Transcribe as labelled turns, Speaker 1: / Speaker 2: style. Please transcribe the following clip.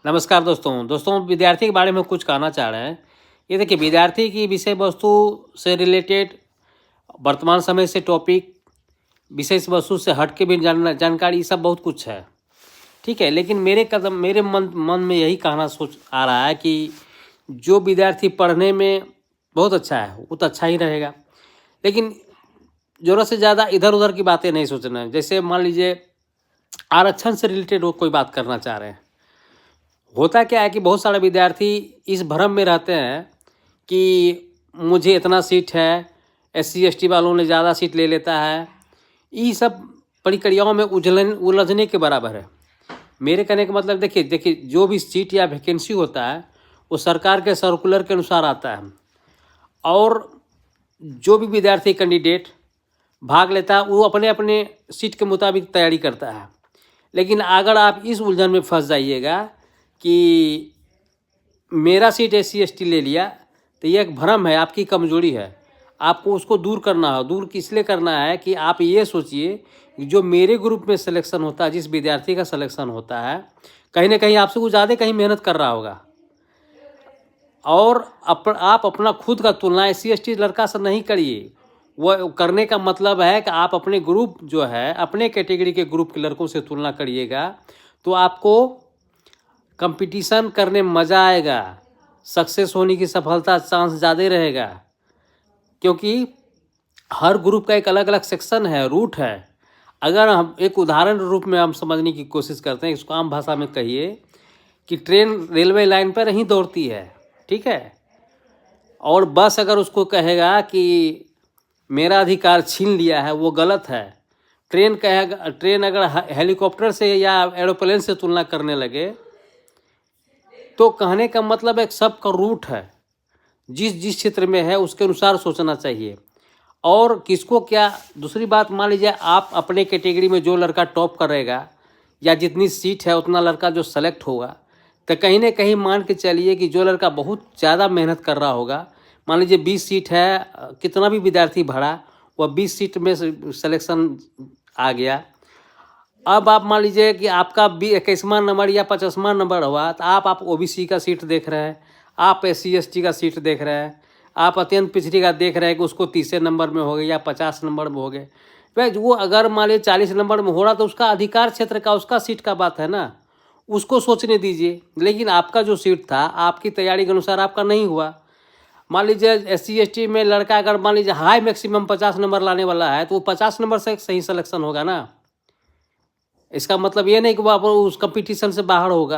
Speaker 1: नमस्कार दोस्तों विद्यार्थी के बारे में कुछ कहना चाह रहे हैं। ये देखिए, विद्यार्थी की विषय वस्तु से रिलेटेड वर्तमान समय से टॉपिक, विषय वस्तु से हट के भी जानकारी सब बहुत कुछ है, ठीक है। लेकिन मेरे मन में यही कहना सोच आ रहा है कि जो विद्यार्थी पढ़ने में बहुत अच्छा है वो तो अच्छा ही रहेगा, लेकिन ज़रूरत से ज़्यादा इधर उधर की बातें नहीं सोचना है। जैसे मान लीजिए आरक्षण से रिलेटेड वो कोई बात करना चाह रहे हैं। होता क्या है कि बहुत सारे विद्यार्थी इस भ्रम में रहते हैं कि मुझे इतना सीट है, SC ST वालों ने ज़्यादा सीट ले लेता है। ये सब प्रक्रियाओं में उलझने के बराबर है। मेरे कहने का मतलब देखिए जो भी सीट या वैकेंसी होता है वो सरकार के सर्कुलर के अनुसार आता है, और जो भी विद्यार्थी कैंडिडेट भाग लेता है वो अपने अपने सीट के मुताबिक तैयारी करता है। लेकिन अगर आप इस उलझन में फंस जाइएगा कि मेरा सीट SC ST ले लिया, तो ये एक भ्रम है, आपकी कमजोरी है। आपको उसको दूर करना है। दूर किस लिए करना है कि आप ये सोचिए कि जो मेरे ग्रुप में सिलेक्शन होता है, जिस विद्यार्थी का सिलेक्शन होता है, कहीं ना कहीं आपसे कुछ ज़्यादा कहीं मेहनत कर रहा होगा, और आप अपना खुद का तुलना SC ST लड़का से नहीं करिए। वो करने का मतलब है कि आप अपने ग्रुप जो है, अपने कैटेगरी के ग्रुप के लड़कों से तुलना करिएगा, तो आपको कंपटीशन करने में मज़ा आएगा, सक्सेस होने की सफलता चांस ज़्यादा रहेगा, क्योंकि हर ग्रुप का एक अलग अलग सेक्शन है, रूट है। अगर हम एक उदाहरण रूप में हम समझने की कोशिश करते हैं, इसको आम भाषा में कहिए कि ट्रेन रेलवे लाइन पर ही दौड़ती है, ठीक है, और बस अगर उसको कहेगा कि मेरा अधिकार छीन लिया है, वो गलत है। ट्रेन अगर हेलीकॉप्टर से या एरोप्लेन से तुलना करने लगे, तो कहने का मतलब एक सबका रूट है, जिस क्षेत्र में है उसके अनुसार सोचना चाहिए। और किसको क्या, दूसरी बात, मान लीजिए आप अपने कैटेगरी में जो लड़का टॉप करेगा या जितनी सीट है उतना लड़का जो सेलेक्ट होगा, तो कहीं ना कहीं मान के चलिए कि जो लड़का बहुत ज़्यादा मेहनत कर रहा होगा, मान लीजिए 20 सीट है, कितना भी विद्यार्थी भरा, वह 20 सीट में सिलेक्शन आ गया। अब आप मान लीजिए कि आपका 21वां नंबर या 50वां नंबर हुआ, तो आप OBC का सीट देख रहे हैं, आप SC ST का सीट देख रहे हैं, आप अत्यंत पिछड़ी का देख रहे हैं कि उसको 30 नंबर में हो गए या 50 नंबर में हो गए। भाई वो अगर मान लीजिए 40 नंबर में हो रहा, तो उसका अधिकार क्षेत्र का, उसका सीट का बात है ना, उसको सोचने दीजिए। लेकिन आपका जो सीट था आपकी तैयारी के अनुसार आपका नहीं हुआ। मान लीजिए SC ST में लड़का अगर मान लीजिए हाई मैक्सिमम 50 नंबर लाने वाला है, तो वो 50 नंबर से सही सिलेक्शन होगा ना। इसका मतलब ये नहीं कि वो उस कंपटीशन से बाहर होगा।